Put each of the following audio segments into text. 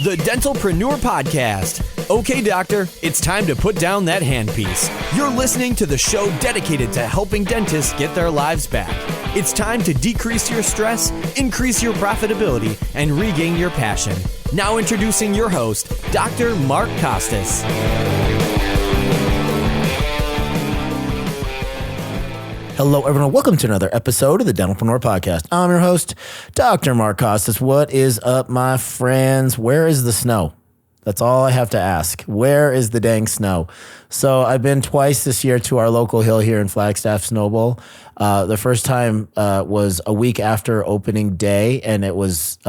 The Dentalpreneur Podcast. Okay, doctor, it's time to put down that handpiece. You're listening to the show dedicated to helping dentists get their lives back. It's time to decrease your stress, increase your profitability, and regain your passion. Now introducing your host, Dr. Mark Costas. Hello, everyone. Welcome to another episode of the Dentalpreneur Podcast. I'm your host, Dr. Mark Costas. What is up, my friends? Where is the snow? That's all I have to ask. Where is the dang snow? So I've been twice this year to our local hill here in Flagstaff Snow Bowl. The first time was a week after opening day, and it was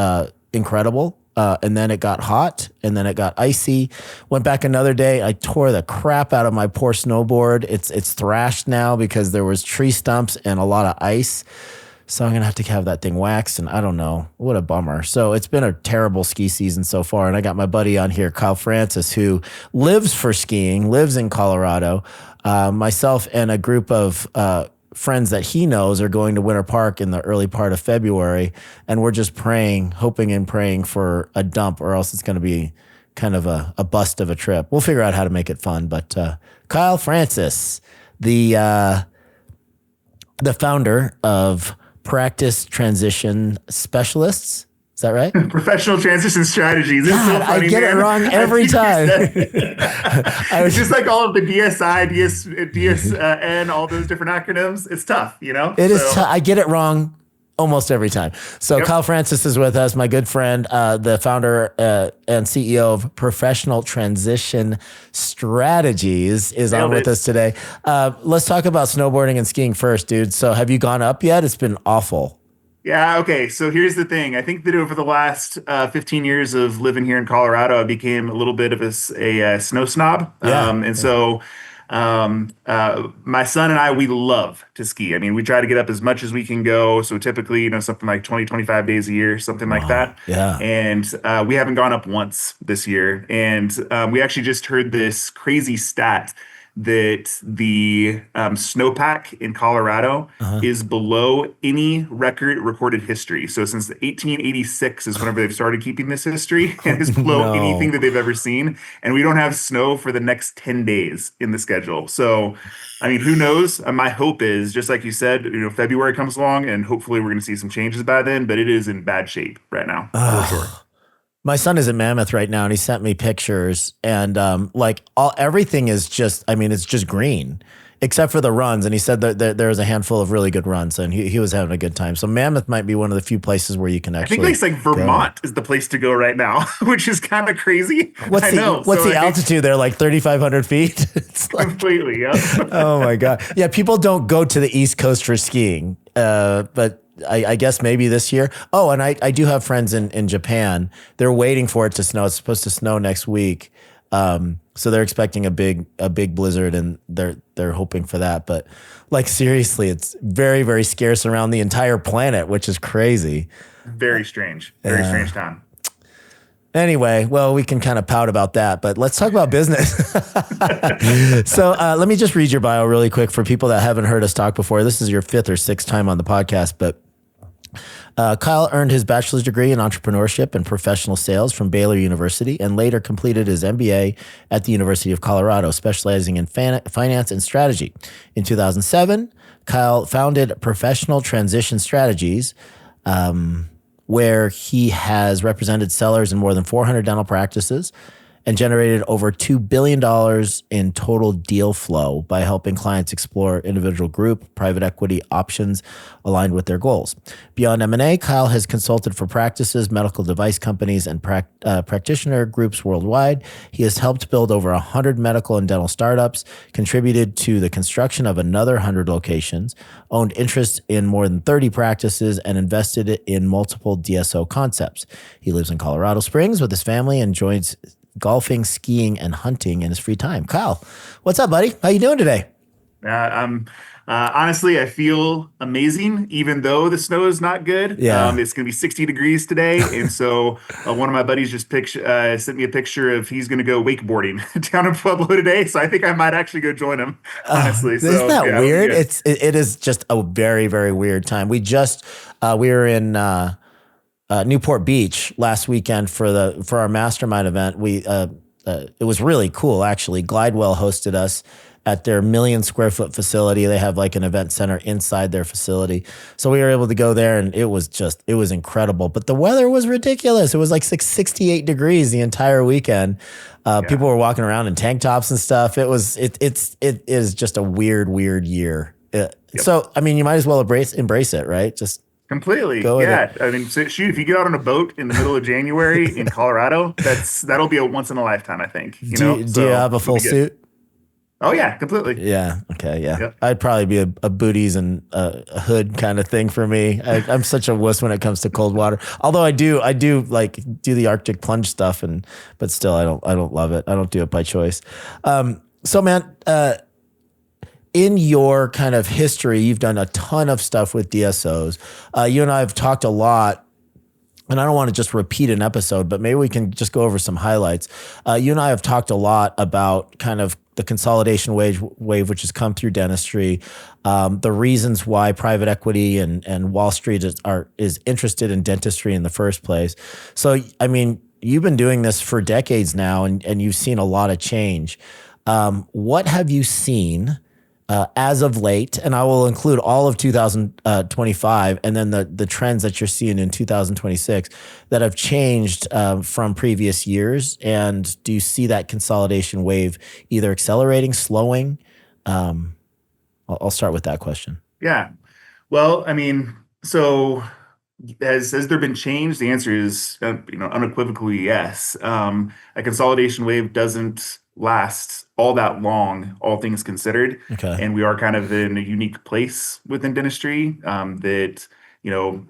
incredible. And then it got hot, and then it got icy. Went back another day. I tore the crap out of my poor snowboard. It's thrashed now because there was tree stumps and a lot of ice. So I'm going to have that thing waxed, and I don't know. What a bummer. So it's been a terrible ski season so far, and I got my buddy on here, Kyle Francis, who lives for skiing, lives in Colorado. Myself and a group of friends that he knows are going to Winter Park in the early part of February, and we're just hoping and praying for a dump, or else it's going to be kind of a bust of a trip. We'll figure out how to make it fun. But Kyle Francis, the founder of Practice Transition Specialists. Is that right? Professional Transition Strategies. It's God, so funny, I get it wrong every time. It's just like all of the DSI, DSN, all those different acronyms. It's tough, you know? It is tough. I get it wrong almost every time. So Yep. Kyle Francis is with us, my good friend, the founder and CEO of Professional Transition Strategies is on with us today. Let's talk about snowboarding and skiing first, dude. So have you gone up yet? It's been awful. Yeah, okay. So here's the thing. I think that over the last 15 years of living here in Colorado, I became a little bit of a snow snob. So my son and I, we love to ski. I mean, we try to get up as much as we can go. So typically, something like 20, 25 days a year, something like that. Yeah. And we haven't gone up once this year. And we actually just heard this crazy stat that the snowpack in Colorado is below any record recorded history. So since 1886 is whenever they've started keeping this history, and it's below anything that they've ever seen. And we don't have snow for the next 10 days in the schedule. So, I mean, who knows? My hope is, just like you said, February comes along and hopefully we're going to see some changes by then, but it is in bad shape right now, for sure. My son is in Mammoth right now, and he sent me pictures, and everything is just, it's just green, except for the runs. And he said that there's a handful of really good runs, and he was having a good time. So Mammoth might be one of the few places where you can actually. I think it's like Vermont is the place to go right now, which is kind of crazy. What's the altitude there? Like 3,500 feet? It's like, completely, yeah. Oh my God. Yeah, people don't go to the East Coast for skiing, but I guess maybe this year. Oh, and I do have friends in Japan. They're waiting for it to snow. It's supposed to snow next week. So they're expecting a big blizzard, and they're hoping for that. But like, seriously, it's very, very scarce around the entire planet, which is crazy. Very strange. Very strange time. Anyway, well, we can kind of pout about that, but let's talk about business. So let me just read your bio really quick for people that haven't heard us talk before. This is your 5th or 6th time on the podcast, but Kyle earned his bachelor's degree in entrepreneurship and professional sales from Baylor University, and later completed his MBA at the University of Colorado, specializing in finance and strategy. In 2007, Kyle founded Professional Transition Strategies, where he has represented sellers in more than 400 dental practices and generated over $2 billion in total deal flow by helping clients explore individual group, private equity options aligned with their goals. Beyond M&A, Kyle has consulted for practices, medical device companies, and practitioner groups worldwide. He has helped build over 100 medical and dental startups, contributed to the construction of another 100 locations, owned interest in more than 30 practices, and invested in multiple DSO concepts. He lives in Colorado Springs with his family and joins golfing, skiing, and hunting in his free time. Kyle, what's up, buddy? How you doing today? Honestly, I feel amazing, even though the snow is not good. Yeah. It's going to be 60 degrees today. And so one of my buddies just sent me a picture of he's going to go wakeboarding down in Pueblo today. So I think I might actually go join him, honestly. Isn't that weird? It is just a very, very weird time. We were in Newport Beach last weekend for our mastermind event. It was really cool, actually. Glidewell hosted us at their 1 million square foot facility. They have like an event center inside their facility. So we were able to go there, and it was incredible. But the weather was ridiculous. It was like 68 degrees the entire weekend. People were walking around in tank tops and stuff. It is just a weird year. So, I mean, you might as well embrace it, right? Just completely. go with it. I mean, shoot, if you get out on a boat in the middle of January in Colorado, that'll be a once in a lifetime, I think. Do you have a full suit? Oh yeah, completely. Yeah. Okay. Yeah. Yep. I'd probably be a booties and a hood kind of thing for me. I'm such a wuss when it comes to cold water. Although I do like do the Arctic plunge stuff, but still I don't love it. I don't do it by choice. So man, in your kind of history, you've done a ton of stuff with DSOs. You and I have talked a lot. And I don't want to just repeat an episode, but maybe we can just go over some highlights. You and I have talked a lot about kind of the consolidation wave which has come through dentistry, the reasons why private equity and Wall Street is interested in dentistry in the first place. So, I mean, you've been doing this for decades now, and you've seen a lot of change. What have you seen as of late? And I will include all of 2025 and then the trends that you're seeing in 2026 that have changed from previous years. And do you see that consolidation wave either accelerating, slowing? I'll start with that question. Yeah. Well, I mean, so has there been change? The answer is, unequivocally yes. A consolidation wave doesn't last all that long, all things considered. Okay. And we are kind of in a unique place within dentistry that,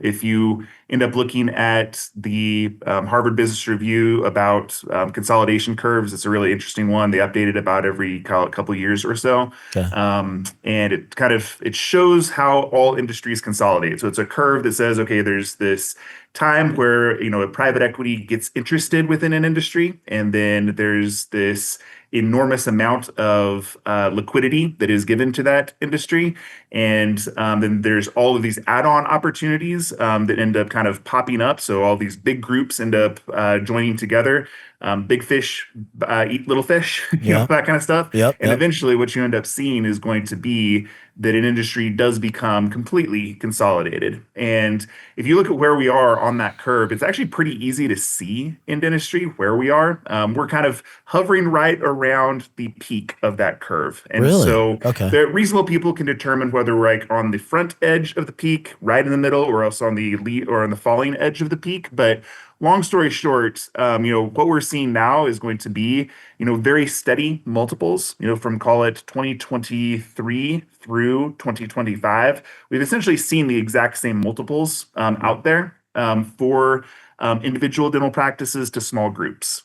if you end up looking at the Harvard Business Review about consolidation curves, it's a really interesting one. They update it about every couple of years or so. Okay. And it shows how all industries consolidate. So it's a curve that says, okay, there's this time where, a private equity gets interested within an industry, and then there's this enormous amount of liquidity that is given to that industry. And then there's all of these add-on opportunities that end up kind of popping up. So all these big groups end up joining together. Big fish eat little fish, that kind of stuff. Yep, and eventually what you end up seeing is going to be that an industry does become completely consolidated. And if you look at where we are on that curve, it's actually pretty easy to see in dentistry where we are. We're kind of hovering right around the peak of that curve. And Really? so Okay. the reasonable people can determine whether we're like on the front edge of the peak, right in the middle, or else on the on the falling edge of the peak. But long story short, what we're seeing now is going to be, very steady multiples, from call it 2023 through 2025. We've essentially seen the exact same multiples out there for individual dental practices to small groups.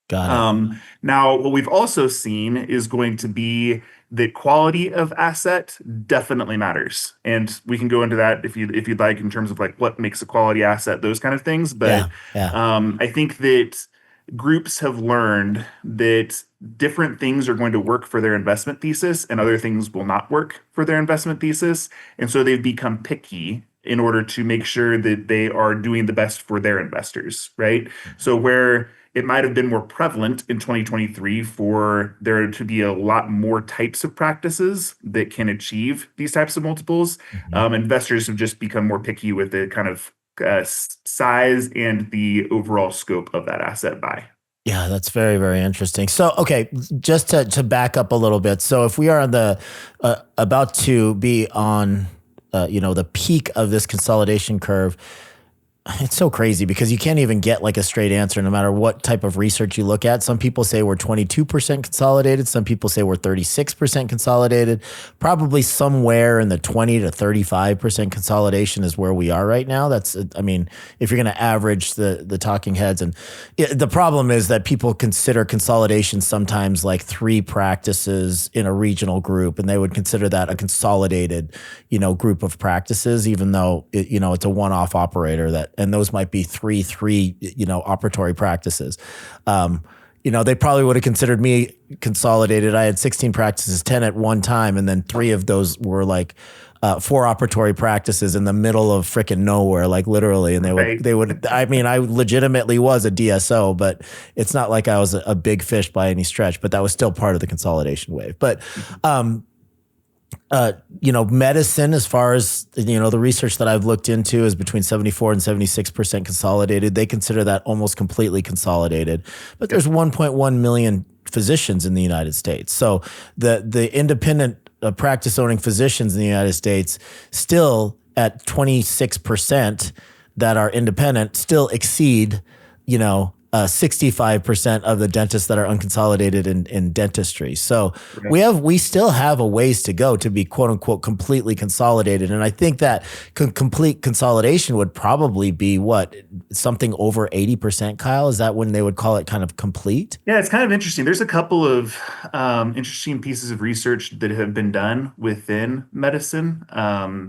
Got it. Now, what we've also seen is going to be that quality of asset definitely matters, and we can go into that if you'd like in terms of like what makes a quality asset, those kind of things. But I think that groups have learned that different things are going to work for their investment thesis, and other things will not work for their investment thesis, and so they've become picky in order to make sure that they are doing the best for their investors, right? So where it might have been more prevalent in 2023 for there to be a lot more types of practices that can achieve these types of multiples. Investors have just become more picky with the kind of size and the overall scope of that asset buy. Yeah, that's very, very interesting. So, okay, just to back up a little bit. So if we are on the about to be on, the peak of this consolidation curve, it's so crazy because you can't even get like a straight answer no matter what type of research you look at. Some people say we're 22% consolidated. Some people say we're 36% consolidated. Probably somewhere in the 20 to 35% consolidation is where we are right now. That's, I mean, if you're going to average the talking heads. And the problem is that people consider consolidation sometimes like 3 practices in a regional group, and they would consider that a consolidated, group of practices, even though it's a one-off operator and those might be three, operatory practices. They probably would have considered me consolidated. I had 16 practices, 10 at one time, and then 3 of those were like four operatory practices in the middle of freaking nowhere, like literally. And Right. I mean, I legitimately was a DSO, but it's not like I was a big fish by any stretch, but that was still part of the consolidation wave. But, medicine, as far as, the research that I've looked into is between 74 and 76% consolidated. They consider that almost completely consolidated, but there's 1.1 million physicians in the United States. So the independent practice owning physicians in the United States still at 26% that are independent still exceed, 65% of the dentists that are unconsolidated in dentistry. So we still have a ways to go to be quote unquote completely consolidated. And I think that complete consolidation would probably be something over 80%, Kyle? Is that when they would call it kind of complete? Yeah, it's kind of interesting. There's a couple of interesting pieces of research that have been done within medicine.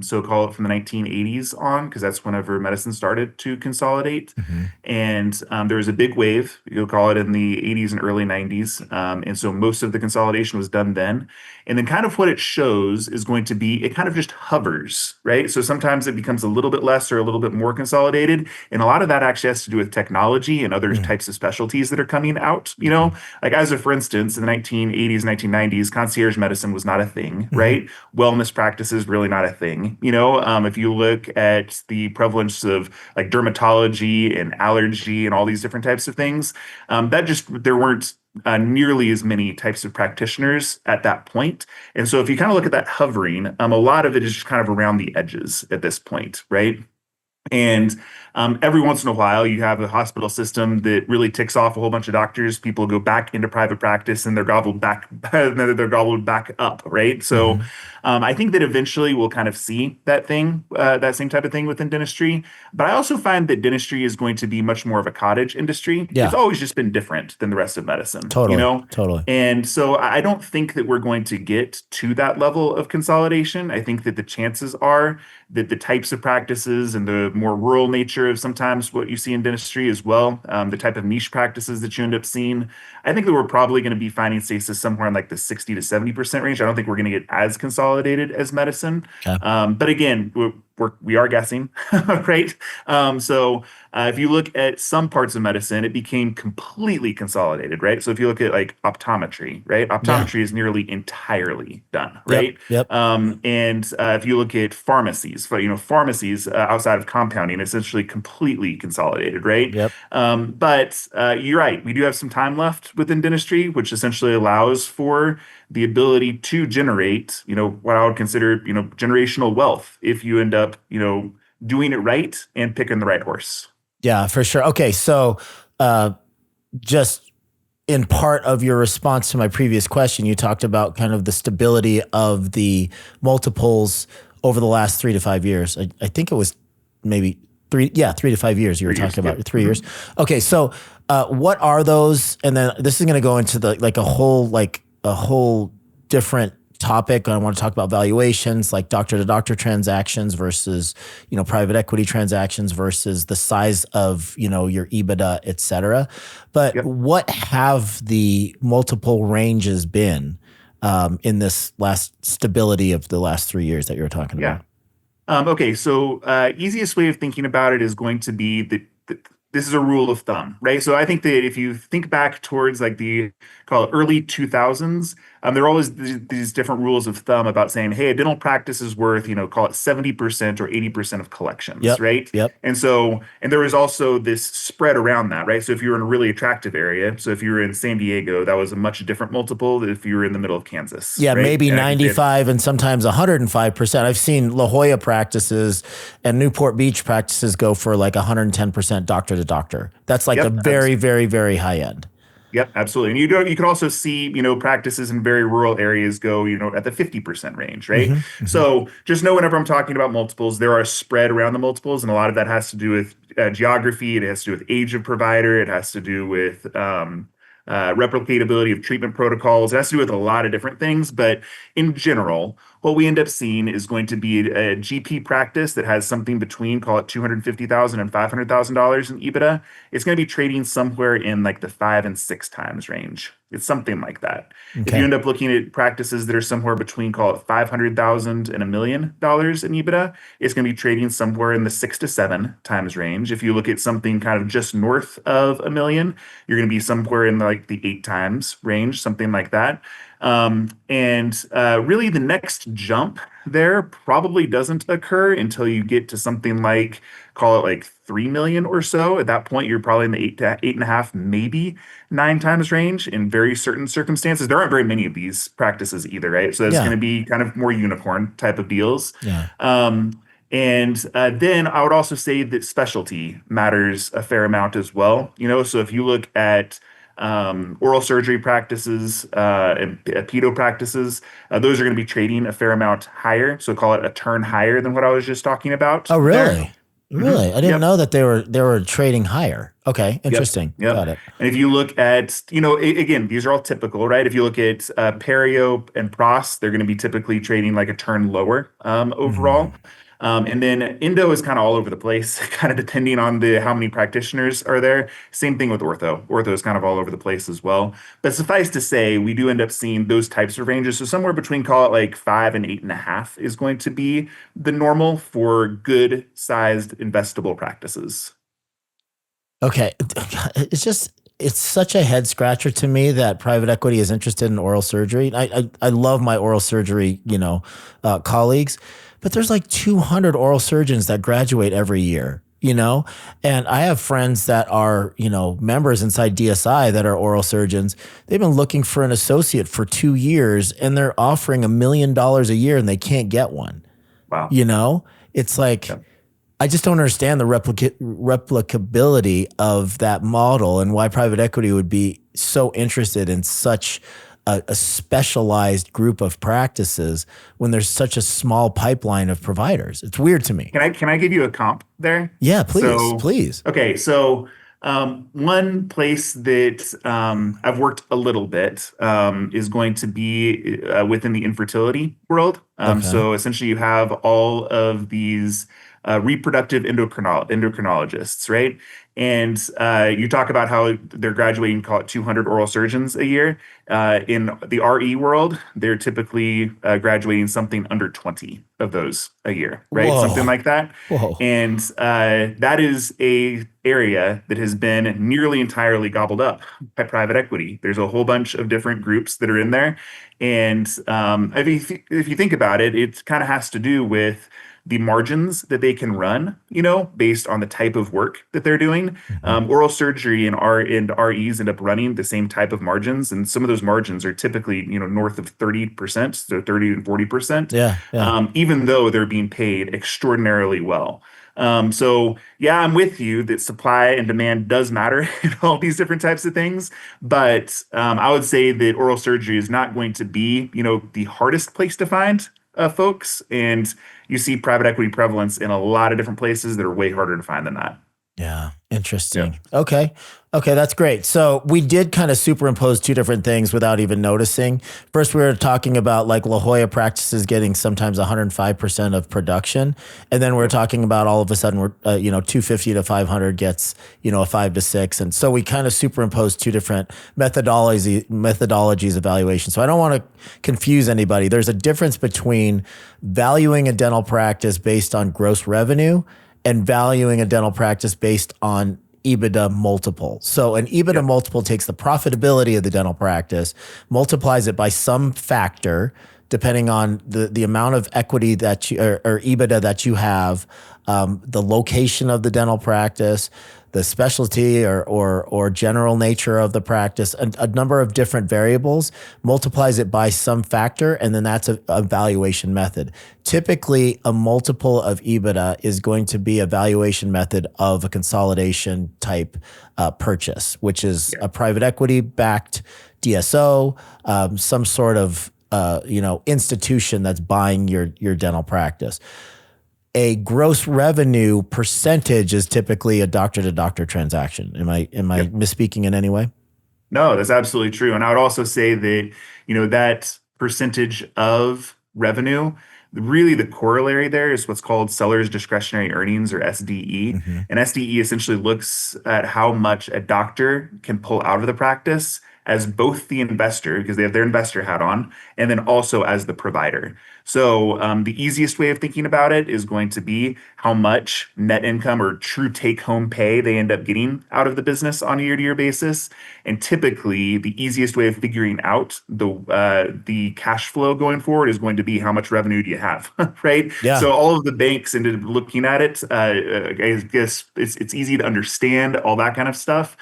So call it from the 1980s on, because that's whenever medicine started to consolidate. And there was a big wave, you'll call it, in the 80s and early 90s. And so most of the consolidation was done then. And then kind of what it shows is going to be, it kind of just hovers, right? So sometimes it becomes a little bit less or a little bit more consolidated. And a lot of that actually has to do with technology and other types of specialties that are coming out, like for instance, in the 1980s, 1990s, concierge medicine was not a thing, right? Wellness practices, really not a thing. If you look at the prevalence of like dermatology and allergy and all these different types of things, there weren't nearly as many types of practitioners at that point. And so if you kind of look at that hovering, a lot of it is just kind of around the edges at this point, right? And every once in a while, you have a hospital system that really ticks off a whole bunch of doctors. People go back into private practice, and they're gobbled back. They're gobbled back up, right? So, I think that eventually we'll kind of see that same type of thing within dentistry. But I also find that dentistry is going to be much more of a cottage industry. Yeah. It's always just been different than the rest of medicine. Totally. And so I don't think that we're going to get to that level of consolidation. I think that the chances are that the types of practices and the more rural nature of sometimes what you see in dentistry as well, the type of niche practices that you end up seeing, I think that we're probably going to be finding stasis somewhere in like the 60 to 70% range. I don't think we're going to get as consolidated as medicine. Okay. But again, we are guessing, right? So if you look at some parts of medicine, it became completely consolidated, right? So if you look at like optometry, right? Optometry is nearly entirely done, right? Yep. And if you look at pharmacies, pharmacies outside of compounding, essentially completely consolidated, right? Yep. But you're right. We do have some time left within dentistry, which essentially allows for the ability to generate, what I would consider, generational wealth if you end up, doing it right and picking the right horse. Yeah, for sure. Okay. So, just in part of your response to my previous question, you talked about kind of the stability of the multiples over the last 3 to 5 years. I think it was maybe 3 to 5 years you were talking about, 3 years. Okay. So, what are those? And then this is going to go into a whole different topic. I want to talk about valuations, like doctor to doctor transactions versus, private equity transactions versus the size of, your EBITDA, et cetera. But what have the multiple ranges been in this last stability of the last 3 years that you were talking about? Okay. So easiest way of thinking about it is going to be that this is a rule of thumb, right? So I think that if you think back towards like call it early 2000s, there are always these different rules of thumb about saying, hey, a dental practice is worth, call it 70% or 80% of collections, right? Yep. And there was also this spread around that, right? So if you were in a really attractive area, so if you were in San Diego, that was a much different multiple than if you were in the middle of Kansas. Yeah, right? maybe 95 and sometimes 105%. I've seen La Jolla practices and Newport Beach practices go for like 110% doctor to doctor. That's like the very, very, very high end. Yep, absolutely. And you can also see, practices in very rural areas go, at the 50% range, right? So just know whenever I'm talking about multiples, there are a spread around the multiples, and a lot of that has to do with geography. It has to do with age of provider. It has to do with replicatability of treatment protocols. It has to do with a lot of different things. But in general, what we end up seeing is going to be a GP practice that has something between, call it $250,000 and $500,000 in EBITDA. It's going to be trading somewhere in like the 5 and 6 times range. It's something like that. If you Okay. end up looking at practices that are somewhere between, call it 500,000 and $1 million in EBITDA, it's going to be trading somewhere in the 6 to 7 times range. If you look at something kind of just north of a million, you're going to be somewhere in like the 8 times range, something like that. And really, the next jump there probably doesn't occur until you get to something like, call it like 3 million or so. At that point, you're probably in the 8 to 8.5, maybe 9 times range in very certain circumstances. There aren't very many of these practices either, right? So it's going Yeah. to be kind of more unicorn type of deals. Yeah. And then I would also say that specialty matters a fair amount as well. So if you look at oral surgery practices and pedo practices, those are going to be trading a fair amount higher. So call it a turn higher than what I was just talking about Oh, there. really? Really? I didn't Yep. know that they were trading higher. Okay. Yep. Interesting. Yep. Got it. And if you look at, again, these are all typical, right? If you look at perio and pros, they're going to be typically trading like a turn lower overall. Mhm. And then endo is kind of all over the place, kind of depending on the how many practitioners are there. Same thing with ortho. Ortho is kind of all over the place as well. But suffice to say, we do end up seeing those types of ranges. So somewhere between, call it like 5 and 8.5 is going to be the normal for good sized investable practices. Okay. It's such a head scratcher to me that private equity is interested in oral surgery. I love my oral surgery, colleagues, but there's like 200 oral surgeons that graduate every year, and I have friends that are, members inside DSI that are oral surgeons. They've been looking for an associate for 2 years and they're offering $1 million a year and they can't get one, Wow. you know, it's like, Yep. I just don't understand the replicability of that model and why private equity would be so interested in such a specialized group of practices when there's such a small pipeline of providers. It's weird to me. Can I give you a comp there? Yeah, please, So, please. okay, so one place that I've worked a little bit is going to be within the infertility world. Okay. So essentially, you have all of these reproductive endocrinologists, right? And you talk about how they're graduating, call it 200 oral surgeons a year. In the RE world, they're typically graduating something under 20 of those a year, right? Something Whoa. like that. Whoa. And that is a area that has been nearly entirely gobbled up by private equity. There's a whole bunch of different groups that are in there. And if you think about it, it kind of has to do with the margins that they can run, based on the type of work that they're doing. Mhm. Oral surgery and REs end up running the same type of margins, and some of those margins are typically, north of 30%, so 30 and 40%, Yeah, yeah. even though they're being paid extraordinarily well. So yeah, I'm with you that supply and demand does matter in all these different types of things. But I would say that oral surgery is not going to be, the hardest place to find folks. And you see private equity prevalence in a lot of different places that are way harder to find than that. Yeah. Yeah. Interesting. Okay. Okay. That's great. So we did kind of superimpose two different things without even noticing. First, we were talking about like La Jolla practices getting sometimes 105% of production. And then we're talking about all of a sudden we're, 250 to 500 gets, a 5 to 6. And so we kind of superimposed two different methodologies of valuation. So I don't want to confuse anybody. There's a difference between valuing a dental practice based on gross revenue and valuing a dental practice based on EBITDA multiple. So an EBITDA Yep. multiple takes the profitability of the dental practice, multiplies it by some factor, depending on the amount of equity that you or EBITDA that you have, the location of the dental practice, the specialty or general nature of the practice, a number of different variables, multiplies it by some factor, and then that's a valuation method. Typically, a multiple of EBITDA is going to be a valuation method of a consolidation type purchase, which is a private equity backed DSO, some sort of institution that's buying your dental practice. A gross revenue percentage is typically a doctor to doctor transaction. Am I Yep. misspeaking in any way? No, that's absolutely true. And I would also say that, that percentage of revenue, really the corollary there is what's called seller's discretionary earnings, or SDE. Mhm. And SDE essentially looks at how much a doctor can pull out of the practice as both the investor, because they have their investor hat on, and then also as the provider. So the easiest way of thinking about it is going to be how much net income or true take-home pay they end up getting out of the business on a year-to-year basis. And typically, the easiest way of figuring out the cash flow going forward is going to be how much revenue do you have, right? Yeah. So all of the banks ended up looking at it. I guess it's easy to understand all that kind of stuff.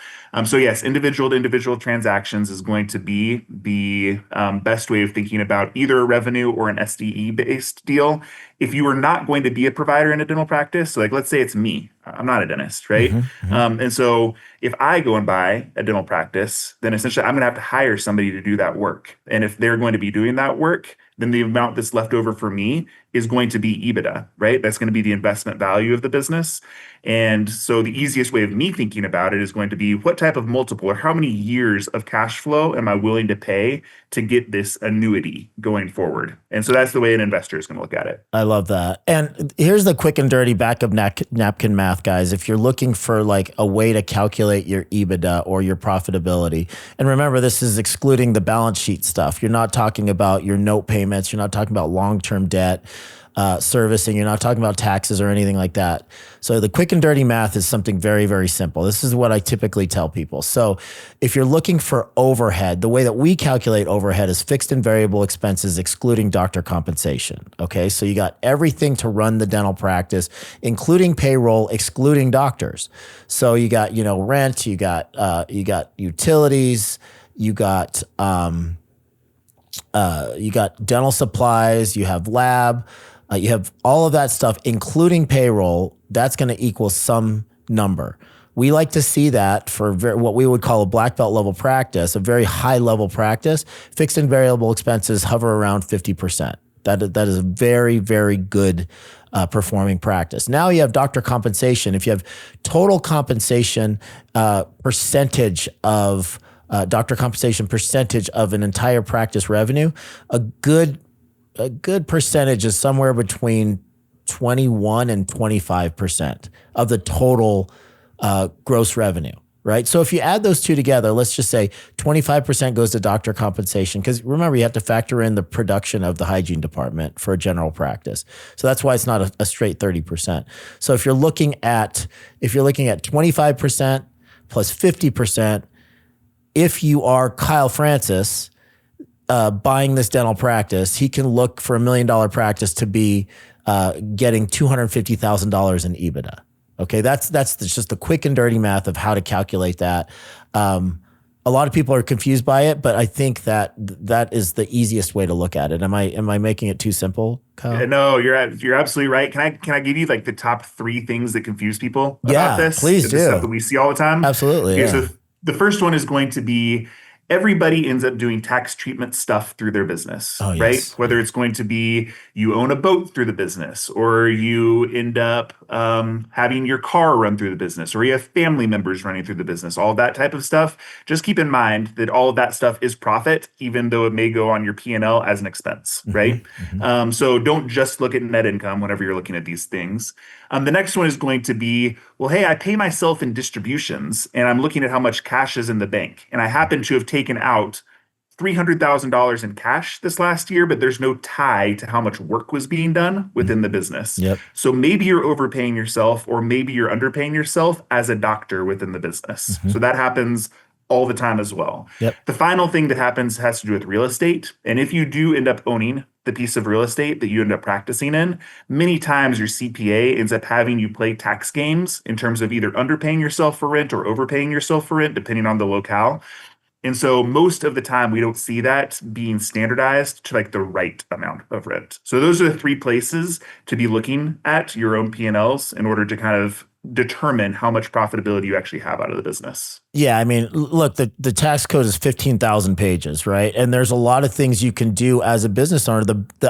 So yes, individual to individual transactions is going to be the best way of thinking about either a revenue or an SDE based deal. If you are not going to be a provider in a dental practice, so like let's say it's me, I'm not a dentist, right? Mhm, mhm. And so if I go and buy a dental practice, then essentially I'm going to have to hire somebody to do that work. And if they're going to be doing that work, then the amount that's left over for me is going to be EBITDA, right? That's going to be the investment value of the business. And so the easiest way of me thinking about it is going to be what type of multiple or how many years of cash flow am I willing to pay to get this annuity going forward? And so that's the way an investor is going to look at it. I love that. And here's the quick and dirty back of napkin math, guys. If you're looking for like a way to calculate your EBITDA or your profitability, and remember, this is excluding the balance sheet stuff. You're not talking about your note payments. You're not talking about long-term debt servicing. You're not talking about taxes or anything like that. So the quick and dirty math is something very, very simple. This is what I typically tell people. So if you're looking for overhead, the way that we calculate overhead is fixed and variable expenses, excluding doctor compensation. Okay. So you got everything to run the dental practice, including payroll, excluding doctors. So you got, rent, you got utilities, you got dental supplies, you have lab, you have all of that stuff, including payroll. That's going to equal some number. We like to see that for what we would call a black belt level practice, a very high level practice. Fixed and variable expenses hover around 50%. That is a very, very good performing practice. Now you have doctor compensation. If you have total compensation percentage of doctor compensation percentage of an entire practice revenue, a good percentage is somewhere between 21 and 25% of the total gross revenue, right? So if you add those two together, let's just say 25% goes to doctor compensation, because remember, you have to factor in the production of the hygiene department for a general practice. So that's why it's not a straight 30%. So if you're looking at 25% plus 50%, if you are Kyle Francis buying this dental practice, he can look for $1 million practice to be getting $250,000 in EBITDA. Okay, that's just the quick and dirty math of how to calculate that. A lot of people are confused by it, but I think that is the easiest way to look at it. Am I making it too simple, Kyle? No, you're absolutely right. Can I give you like the top 3 things that confuse people about this? Please do. Stuff that we see all the time. Absolutely. Okay, Yeah. so the first one is going to be everybody ends up doing tax treatment stuff through their business, Oh, right? yes. Whether it's going to be you own a boat through the business, or you end up having your car run through the business, or you have family members running through the business, all that type of stuff. Just keep in mind that all of that stuff is profit, even though it may go on your P&L as an expense, right? Mm-hmm. So don't just look at net income whenever you're looking at these things. The next one is going to be, well, hey, I pay myself in distributions and I'm looking at how much cash is in the bank. And I happen to have taken out $300,000 in cash this last year, but there's no tie to how much work was being done within the business. Yep. So maybe you're overpaying yourself, or maybe you're underpaying yourself as a doctor within the business. Mm-hmm. So that happens all the time as well. Yep. The final thing that happens has to do with real estate. And if you do end up owning the piece of real estate that you end up practicing in, many times your CPA ends up having you play tax games in terms of either underpaying yourself for rent or overpaying yourself for rent, depending on the locale. And so most of the time we don't see that being standardized to like the right amount of rent. So those are the 3 places to be looking at your own P&Ls in order to kind of determine how much profitability you actually have out of the business. Yeah, I mean, look, the tax code is 15,000 pages, right? And there's a lot of things you can do as a business owner.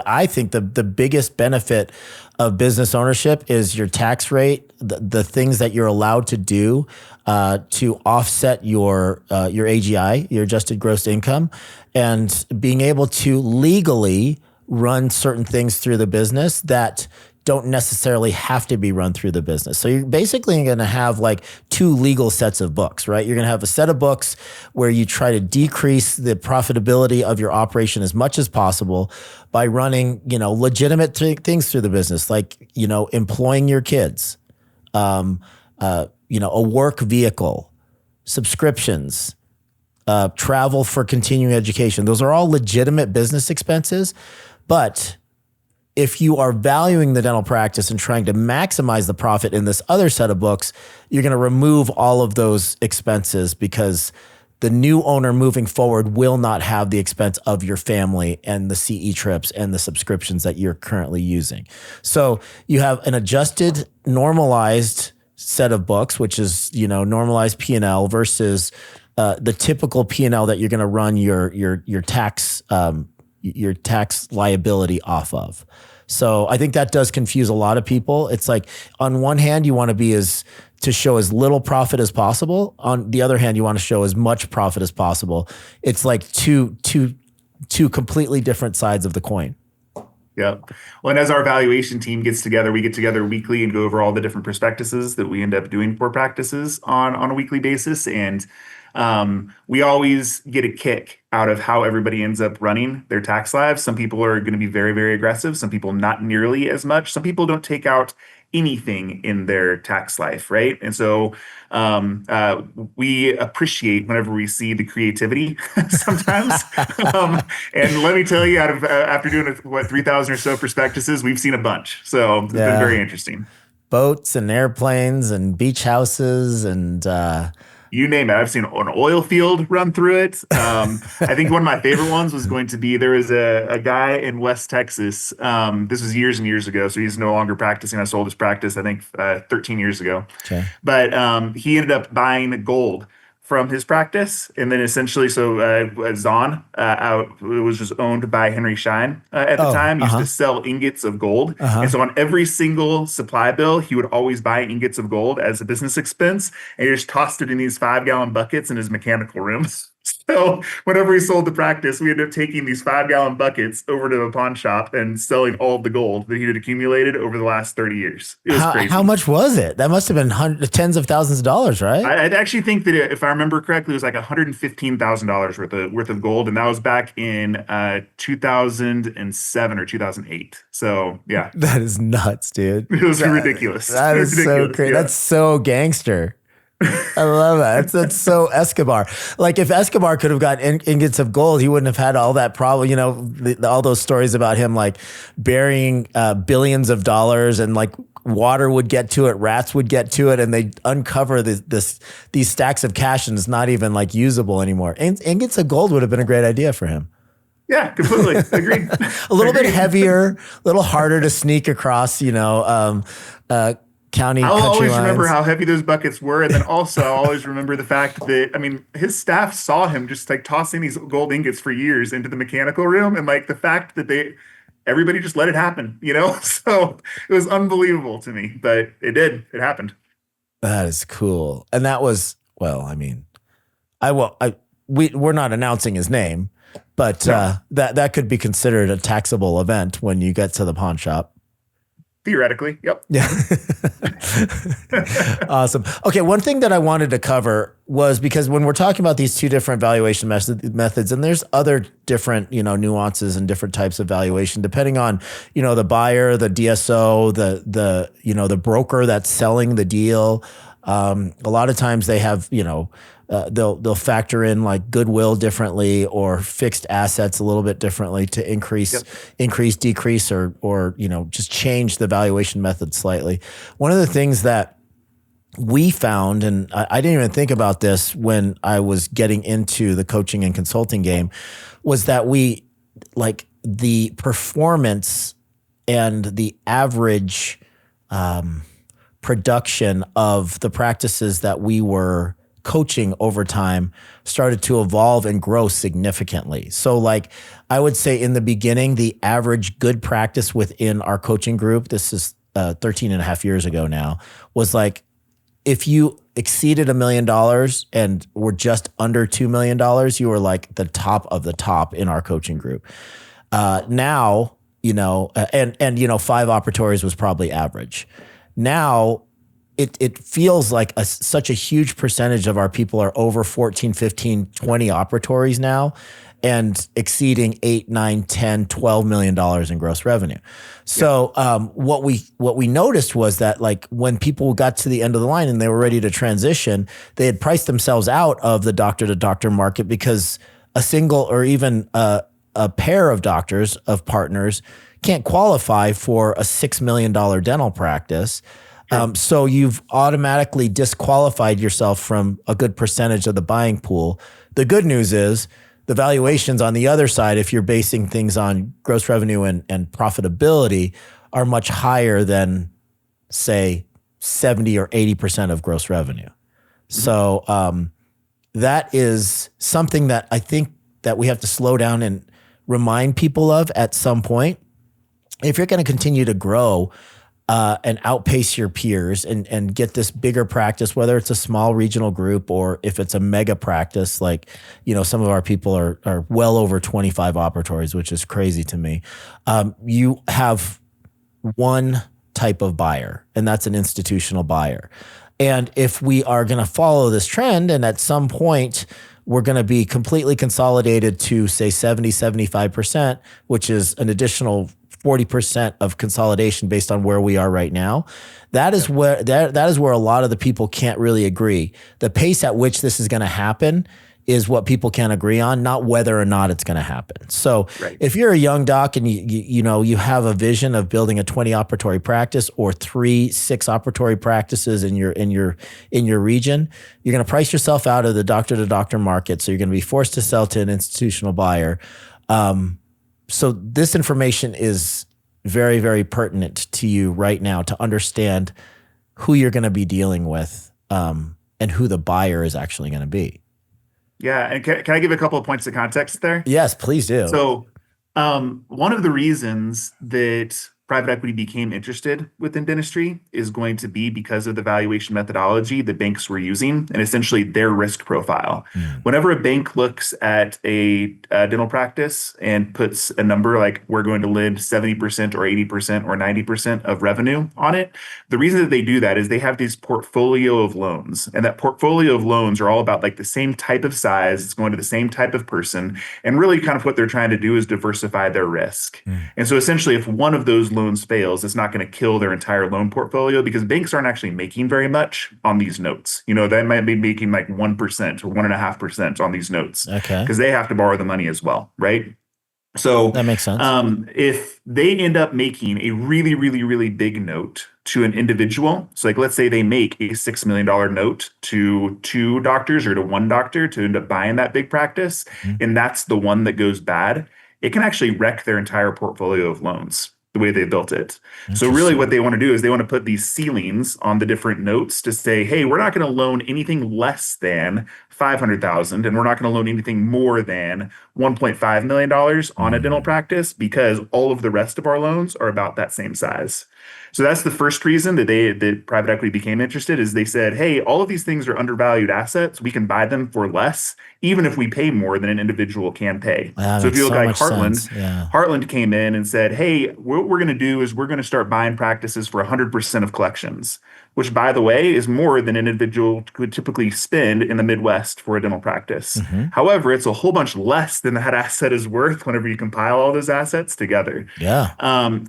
I think the biggest benefit of business ownership is your tax rate, the things that you're allowed to do to offset your AGI, your adjusted gross income, and being able to legally run certain things through the business that don't necessarily have to be run through the business. So you're basically going to have like two legal sets of books, right? You're going to have a set of books where you try to decrease the profitability of your operation as much as possible by running, legitimate things through the business, like, employing your kids, a work vehicle, subscriptions, travel for continuing education. Those are all legitimate business expenses, but if you are valuing the dental practice and trying to maximize the profit in this other set of books, you're going to remove all of those expenses because the new owner moving forward will not have the expense of your family and the CE trips and the subscriptions that you're currently using. So you have an adjusted, normalized set of books, which is, normalized P&L versus the typical P&L that you're going to run your tax liability off of. So I think that does confuse a lot of people. It's like, on one hand, you want to show as little profit as possible. On the other hand, you want to show as much profit as possible. It's like two completely different sides of the coin. Yeah. Well, and as our valuation team gets together, we get together weekly and go over all the different prospectuses that we end up doing for practices on a weekly basis. And we always get a kick out of how everybody ends up running their tax lives. Some people are going to be very, very aggressive. Some people not nearly as much. Some people don't take out anything in their tax life, right? And so we appreciate whenever we see the creativity sometimes. And let me tell you, out of after doing 3,000 or so prospectuses, we've seen a bunch. So it's been very interesting. Boats and airplanes and beach houses and you name it. I've seen an oil field run through it. I think one of my favorite ones was going to be, there was a guy in West Texas. This was years and years ago, so he's no longer practicing. I sold his practice, I think, 13 years ago. Okay. But he ended up buying gold from his practice. And then essentially, Zahn, it was just owned by Henry Schein at the time, used to sell ingots of gold. And so on every single supply bill, he would always buy ingots of gold as a business expense. And he just tossed it in these 5-gallon buckets in his mechanical rooms. So whenever he sold the practice, we ended up taking these 5-gallon buckets over to a pawn shop and selling all of the gold that he had accumulated over the last 30 years. It was crazy. How much was it? That must have been tens of thousands of dollars, right? I'd actually think that if I remember correctly, it was like $115,000 worth of gold. And that was back in 2007 or 2008. So yeah. That is nuts, dude. It was ridiculous. That is ridiculous. So crazy. Yeah. That's so gangster. I love that. That's so Escobar. Like, if Escobar could have got ingots of gold, he wouldn't have had all that problem. All those stories about him like burying billions of dollars, and like water would get to it, rats would get to it, and they uncover these stacks of cash, and it's not even like usable anymore. Ingots of gold would have been a great idea for him. Yeah, completely agreed. A little bit heavier, a little harder to sneak across. County. I'll always lines. Remember how heavy those buckets were. And then also I'll always remember the fact that, his staff saw him just like tossing these gold ingots for years into the mechanical room. And like the fact that everybody just let it happen, so it was unbelievable to me, but it happened. That is cool. And that was, we're not announcing his name, but no. That could be considered a taxable event when you get to the pawn shop. Theoretically, yep. Yeah. Awesome. Okay, one thing that I wanted to cover was, because when we're talking about these two different valuation methods, and there's other different, nuances and different types of valuation, depending on, the buyer, the DSO, the broker that's selling the deal. A lot of times they have, they'll factor in like goodwill differently or fixed assets a little bit differently to increase, decrease, or just change the valuation method slightly. One of the things that we found, and I didn't even think about this when I was getting into the coaching and consulting game, was that the performance and the average production of the practices that we were coaching over time started to evolve and grow significantly. So like, I would say in the beginning, the average good practice within our coaching group, this is 13 and a half years ago now, was like, if you exceeded $1 million and were just under $2 million, you were like the top of the top in our coaching group. Now and 5 operatories was probably average. Now it feels like such a huge percentage of our people are over 14, 15, 20 operatories now and exceeding 8, 9, 10, $12 million in gross revenue. So what we noticed was that like when people got to the end of the line and they were ready to transition, they had priced themselves out of the doctor to doctor market because a single or even a pair of doctors, of partners, can't qualify for a $6 million dental practice. So you've automatically disqualified yourself from a good percentage of the buying pool. The good news is the valuations on the other side, if you're basing things on gross revenue and profitability, are much higher than, say, 70 or 80% of gross revenue. So that is something that I think that we have to slow down and remind people of at some point. If you're going to continue to grow and outpace your peers and get this bigger practice, whether it's a small regional group or if it's a mega practice, like, some of our people are well over 25 operatories, which is crazy to me. You have one type of buyer, and that's an institutional buyer. And if we are going to follow this trend, and at some point we're going to be completely consolidated to say 70, 75%, which is an additional 40% of consolidation based on where we are right now. That is where that is where a lot of the people can't really agree. The pace at which this is going to happen is what people can agree on, not whether or not it's going to happen. So if you're a young doc and you have a vision of building a 20 operatory practice or 3 6 operatory practices in your region, you're going to price yourself out of the doctor to doctor market. So you're going to be forced to sell to an institutional buyer. So this information is very, very pertinent to you right now to understand who you're going to be dealing with and who the buyer is actually going to be. Yeah. And can I give a couple of points of context there? Yes, please do. So one of the reasons that private equity became interested within dentistry is going to be because of the valuation methodology that banks were using and essentially their risk profile. Whenever a bank looks at a dental practice and puts a number like we're going to lend 70% or 80% or 90% of revenue on it, the reason that they do that is they have this portfolio of loans, and that portfolio of loans are all about like the same type of size, it's going to the same type of person, and really kind of what they're trying to do is diversify their risk. And so essentially if one of those loans fails, it's not going to kill their entire loan portfolio because banks aren't actually making very much on these notes. They might be making like 1% or 1.5% on these notes because they have to borrow the money as well, right? So that makes sense. If they end up making a really, really, really big note to an individual, so like let's say they make a $6 million note to 2 doctors or to 1 doctor to end up buying that big practice, and that's the one that goes bad, it can actually wreck their entire portfolio of loans the way they built it. So really what they want to do is they want to put these ceilings on the different notes to say, hey, we're not going to loan anything less than $500,000 and we're not going to loan anything more than $1.5 million on a dental practice because all of the rest of our loans are about that same size. So that's the first reason that private equity became interested is they said, hey, all of these things are undervalued assets. We can buy them for less, even if we pay more than an individual can pay. So if you look like Heartland, Heartland came in and said, hey, what we're going to do is we're going to start buying practices for 100% of collections, which by the way, is more than an individual could typically spend in the Midwest for a dental practice. However, it's a whole bunch less than that asset is worth whenever you compile all those assets together.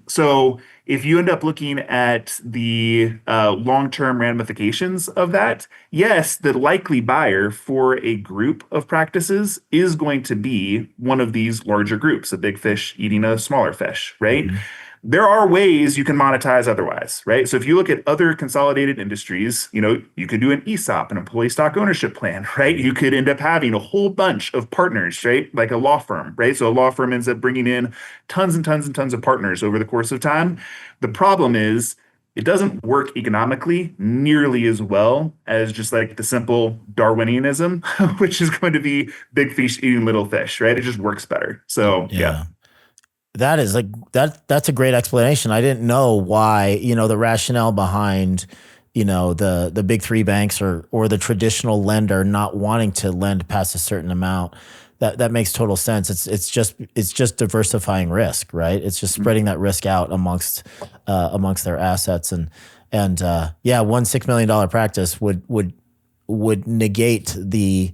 So if you end up looking at the long-term ramifications of that, yes, the likely buyer for a group of practices is going to be one of these larger groups, a big fish eating a smaller fish, right? There are ways you can monetize otherwise, right? So if you look at other consolidated industries, you could do an ESOP, an employee stock ownership plan, right? You could end up having a whole bunch of partners, right? Like a law firm, right? So a law firm ends up bringing in tons and tons and tons of partners over the course of time. The problem is it doesn't work economically nearly as well as just like the simple Darwinianism, which is going to be big fish eating little fish, right? It just works better. So, yeah. That is that's a great explanation. I didn't know why, the rationale behind, the big 3 banks or the traditional lender not wanting to lend past a certain amount. That makes total sense. It's just diversifying risk, right? It's just spreading that risk out amongst their assets, and one $6 million practice would negate the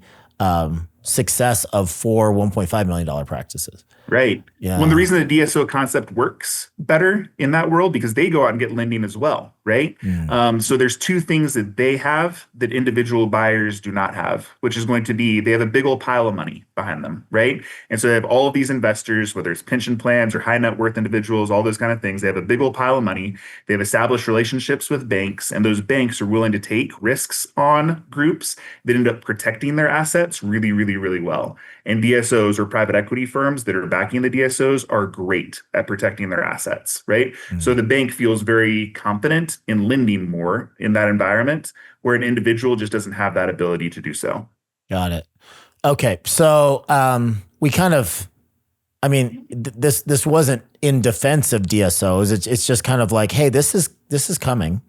success of four $1.5 million practices. Right. Yeah. Well, the reason the DSO concept works better in that world, because they go out and get lending as well, right? So there's two things that they have that individual buyers do not have, which is going to be they have a big old pile of money behind them, right? And so they have all of these investors, whether it's pension plans or high net worth individuals, all those kind of things. They have a big old pile of money. They have established relationships with banks, and those banks are willing to take risks on groups that end up protecting their assets really, really, really well. And DSOs, or private equity firms that are backing the DSOs, are great at protecting their assets, right? So the bank feels very confident in lending more in that environment, where an individual just doesn't have that ability to do so. Got it. Okay. So we kind of, I mean, this wasn't in defense of DSOs. It's just kind of like, hey, this is coming.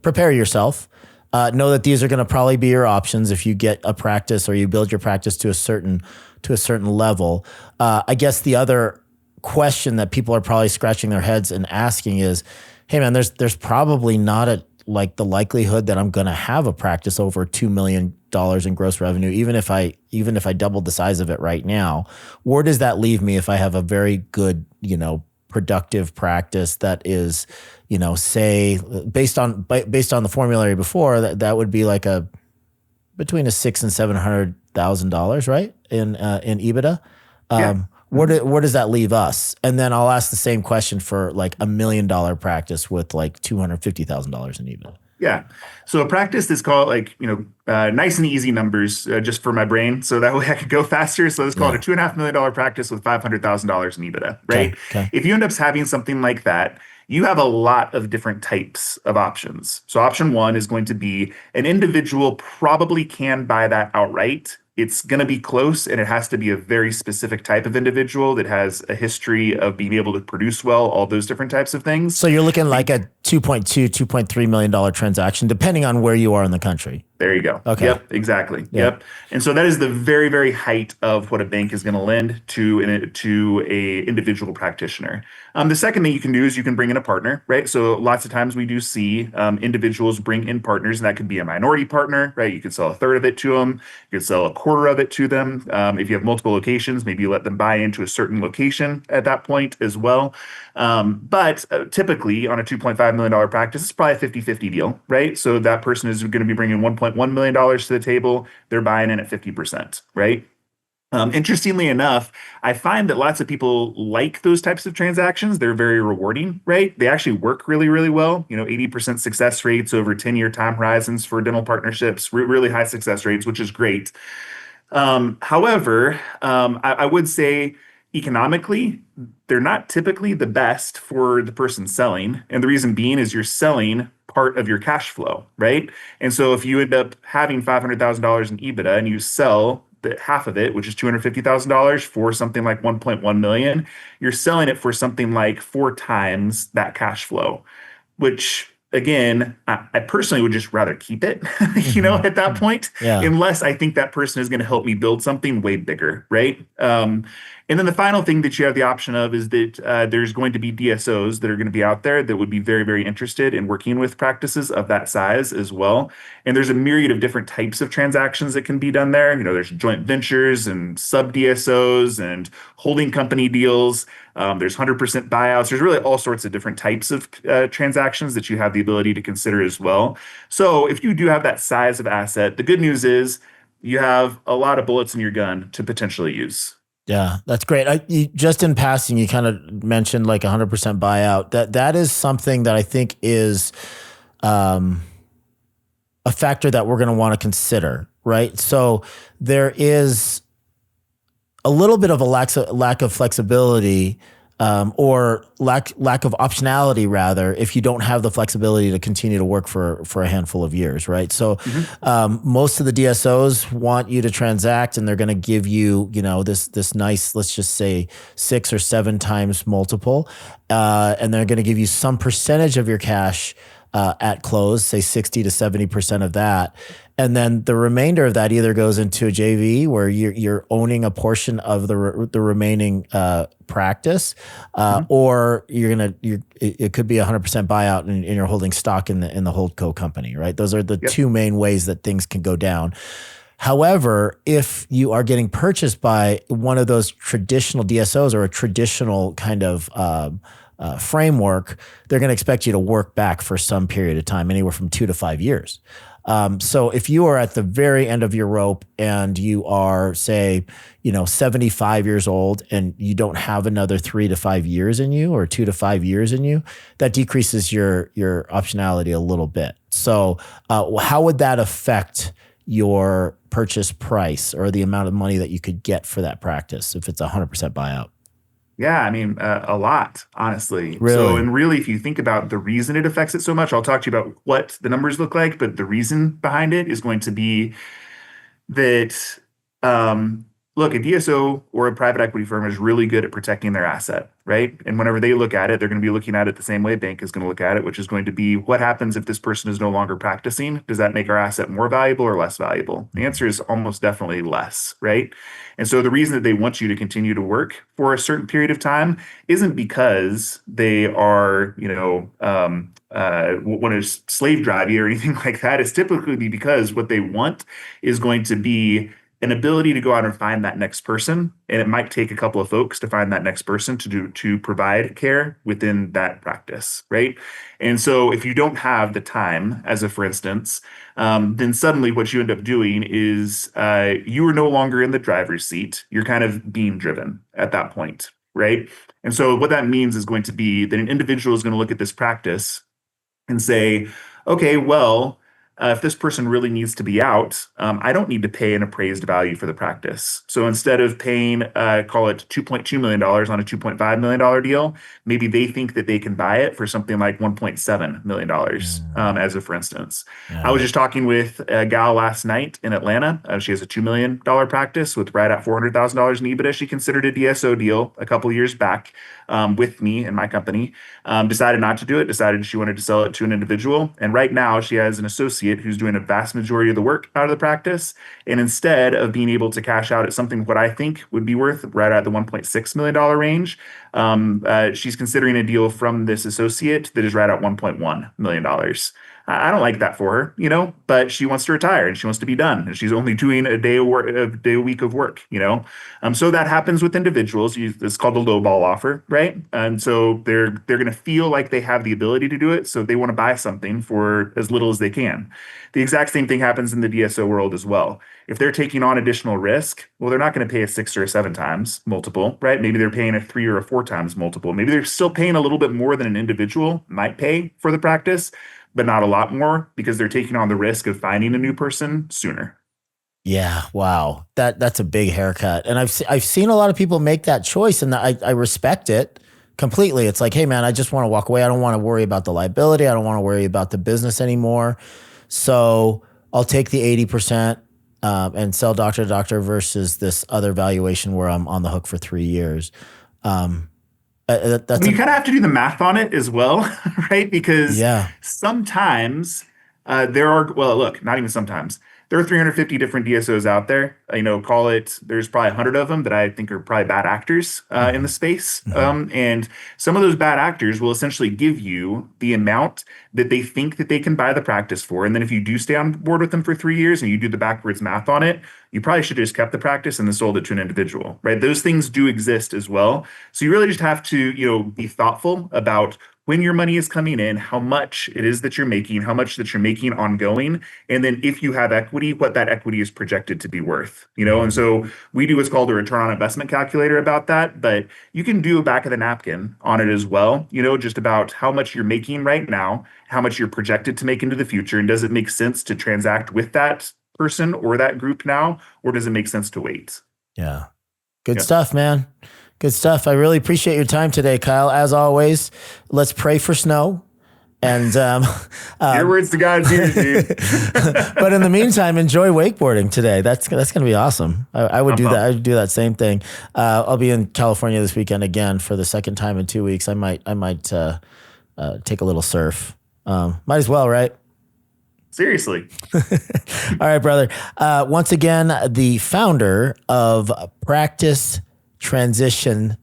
Prepare yourself. Know that these are going to probably be your options if you get a practice or you build your practice to a certain level. I guess the other question that people are probably scratching their heads and asking is, hey man, there's probably not the likelihood that I'm going to have a practice over $2 million in gross revenue, even if I doubled the size of it right now. Where does that leave me if I have a very good, productive practice that is, say based on the formulary before, that would be like between $600,000 and $700,000, right? In EBITDA. Where does that leave us? And then I'll ask the same question for like $1 million practice with like $250,000 in EBITDA. Yeah. So a practice is called nice and easy numbers just for my brain. So that way I could go faster. So let's call it a $2.5 million practice with $500,000 in EBITDA, right? Okay. If you end up having something like that, you have a lot of different types of options. So option one is going to be an individual probably can buy that outright. It's going to be close, and it has to be a very specific type of individual that has a history of being able to produce well, all those different types of things. So you're looking like a $2.3 million transaction, depending on where you are in the country. There you go. Okay. Yep, exactly. Yep. And so that is the very, very height of what a bank is going to lend to a individual practitioner. The second thing you can do is you can bring in a partner, right? So lots of times we do see individuals bring in partners, and that could be a minority partner, right? You could sell a third of it to them. You could sell a quarter of it to them. If you have multiple locations, maybe you let them buy into a certain location at that point as well. But typically on a $2.5 million practice, it's probably a 50-50 deal, right? So that person is going to be bringing $1.1 million to the table. They're buying in at 50%, right? Interestingly enough, I find that lots of people like those types of transactions. They're very rewarding, right? They actually work really, really well. 80% success rates over 10-year time horizons for dental partnerships, really high success rates, which is great. However, I would say economically, they're not typically the best for the person selling. And the reason being is you're selling part of your cash flow, right? And so if you end up having $500,000 in EBITDA and you sell half of it, which is $250,000 for something like 1.1 million, you're selling it for something like 4 times that cash flow, which again, I personally would just rather keep it, at that point, unless I think that person is going to help me build something way bigger, right? And then the final thing that you have the option of is that there's going to be DSOs that are going to be out there that would be very, very interested in working with practices of that size as well. And there's a myriad of different types of transactions that can be done there. There's joint ventures and sub DSOs and holding company deals. There's 100% buyouts. There's really all sorts of different types of transactions that you have the ability to consider as well. So if you do have that size of asset, the good news is you have a lot of bullets in your gun to potentially use. Yeah, that's great. Just in passing, you kind of mentioned like 100% buyout. That is something that I think is a factor that we're going to want to consider, right? So there is a little bit of a lack of flexibility or lack of optionality, rather, if you don't have the flexibility to continue to work for a handful of years, right? So most of the DSOs want you to transact, and they're going to give you, this nice, let's just say 6 or 7 times multiple, and they're going to give you some percentage of your cash at close, say 60 to 70% of that. And then the remainder of that either goes into a JV where you're owning a portion of the remaining practice, or it could be 100% buyout and you're holding stock in the holdco company, right? Those are the two main ways that things can go down. However, if you are getting purchased by one of those traditional DSOs or a traditional kind of framework, they're going to expect you to work back for some period of time, anywhere from 2 to 5 years. So if you are at the very end of your rope and you are, say, 75 years old and you don't have another 3 to 5 years in you or 2 to 5 years in you, that decreases your optionality a little bit. So how would that affect your purchase price or the amount of money that you could get for that practice if it's 100% buyout? Yeah, I mean, a lot, honestly. Really? So, and really, if you think about the reason it affects it so much, I'll talk to you about what the numbers look like, but the reason behind it is going to be that, look, a DSO or a private equity firm is really good at protecting their asset, right? And whenever they look at it, they're going to be looking at it the same way a bank is going to look at it, which is going to be what happens if this person is no longer practicing? Does that make our asset more valuable or less valuable? The answer is almost definitely less, right? And so the reason that they want you to continue to work for a certain period of time isn't because they are, want to slave drive you or anything like that. It's typically because what they want is going to be an ability to go out and find that next person. And it might take a couple of folks to find that next person to provide care within that practice, right? And so if you don't have the time, as a for instance, then suddenly what you end up doing is you are no longer in the driver's seat. You're kind of being driven at that point, right? And so what that means is going to be that an individual is going to look at this practice and say, okay, well, if this person really needs to be out, I don't need to pay an appraised value for the practice. So instead of paying, call it $2.2 million on a $2.5 million deal, maybe they think that they can buy it for something like $1.7 million, as a for instance. I was just talking with a gal last night in Atlanta. She has a $2 million practice with right at $400,000 in EBITDA. She considered a DSO deal a couple of years back with me and my company, decided not to do it, decided she wanted to sell it to an individual. And right now she has an associate who's doing a vast majority of the work out of the practice. And instead of being able to cash out at something what I think would be worth right at the $1.6 million range, she's considering a deal from this associate that is right at $1.1 million. I don't like that for her, but she wants to retire and she wants to be done. And she's only doing a day a week of work, So that happens with individuals. It's called a lowball offer, right? And so they're going to feel like they have the ability to do it. So they want to buy something for as little as they can. The exact same thing happens in the DSO world as well. If they're taking on additional risk, well, they're not going to pay a 6 or a 7 times multiple, right? Maybe they're paying a 3 or a 4 times multiple. Maybe they're still paying a little bit more than an individual might pay for the practice, but not a lot more because they're taking on the risk of finding a new person sooner. Yeah, wow, that's a big haircut, and I've seen a lot of people make that choice, and I respect it completely. It's like, hey man, I just want to walk away. I don't want to worry about the liability. I don't want to worry about the business anymore. So I'll take the 80% and sell doctor to doctor versus this other valuation where I'm on the hook for 3 years. You kind of have to do the math on it as well, right? Because sometimes not even sometimes. There are 350 different DSOs out there. Call it, there's probably 100 of them that I think are probably bad actors in the space. And some of those bad actors will essentially give you the amount that they think that they can buy the practice for. And then if you do stay on board with them for 3 years and you do the backwards math on it, you probably should have just kept the practice and then sold it to an individual, right? Those things do exist as well. So you really just have to, be thoughtful about when your money is coming in, how much it is that you're making, how much that you're making ongoing, and then if you have equity, what that equity is projected to be worth, And so we do what's called a return on investment calculator about that, but you can do a back of the napkin on it as well, just about how much you're making right now, how much you're projected to make into the future, and does it make sense to transact with that person or that group now, or does it make sense to wait? Yeah. Good stuff, man. Good stuff. I really appreciate your time today, Kyle. As always, let's pray for snow. And your words to God's ears, dude. But in the meantime, enjoy wakeboarding today. That's going to be awesome. I would do that. I would do that same thing. I'll be in California this weekend again for the second time in 2 weeks. I might take a little surf. Might as well, right? Seriously. All right, brother. Once again, the founder of Practice Transition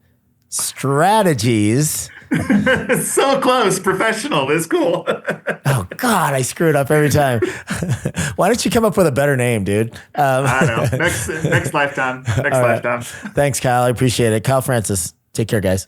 Strategies. So close. Professional. That's cool. Oh God, I screw it up every time. Why don't you come up with a better name, dude? I know. Next lifetime. Next lifetime. Thanks, Kyle. I appreciate it. Kyle Francis. Take care, guys.